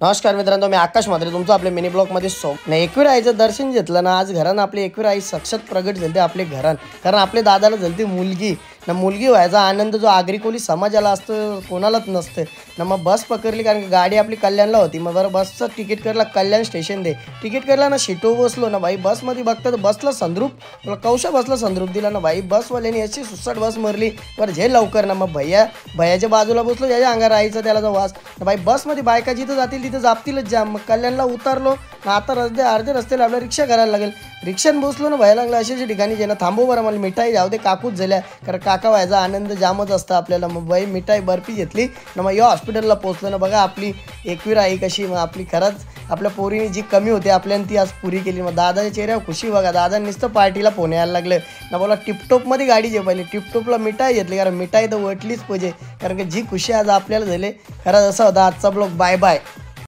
नमस्कार मित्रांनो, मी आकाश म्हात्रे तुमचं आपल्या मिनी ब्लॉगमध्ये एकविरा आईचं दर्शन घेतलं ना. आज घरानं आपली एकविरा आई साक्षात प्रगट झाली आपले घरान. कारण आपल्या दादाला झाली मुलगी ना. मुलगी व्हायचा आनंद जो आगरी कोली समाजाला असतो कोणालाच नसते ना. मग बस पकडली कारण की गाडी आपली कल्याणला होती. मग बरं बसचं तिकीट करला कल्याण स्टेशन दे. तिकीट करला ना, सीटो बसलो ना भाई. बसमध्ये बघता तर बसला संद्रूप, तुला कौशा बसला संद्रूप दिला ना भाई. बसवाल्याने अशी सुसाट बस मरली बरं झे लवकर ना. मग भैयाच्या बाजूला बसलो, ज्याच्या अंगावर राहायचं त्याला जो वास ना भाई. बसमध्ये बायका जिथं जातील तिथं जापतीलच जाम. मग कल्याणला उतरलो ना. आता अर्धे रस्त्याला आपल्याला रिक्षा करायला लागेल. रिक्षाने बसलो ना, भया लागलं अशाच ठिकाणी जे ना थांबू बरं मला मिठाई जाऊ दे. काकूच झाल्या कारण काका व्हायचा आनंद जामच असतं आपल्याला. मग बाई मिठाई बर्फी घेतली ना. मग या हॉस्पिटलला पोचलो ना. बघा आपली एकविरा आई कशी. मग आपली खरंच आपल्या पोरीने जी कमी होती आपल्याला ती आज पुरी केली. मग दादाच्या चेहऱ्यावर खुशी बघा. दादा नुसतं पार्टीला फोन यायला लागलं ना. बोला टिपटॉपमध्ये गाडी जे पाहिली टिपटॉपला मिठाई घेतली कारण मिठाई तर वटलीच पाहिजे. कारण की जी खुशी आज आपल्याला झाली खरंच. असा होता आजचा ब्लॉग. Bye bye.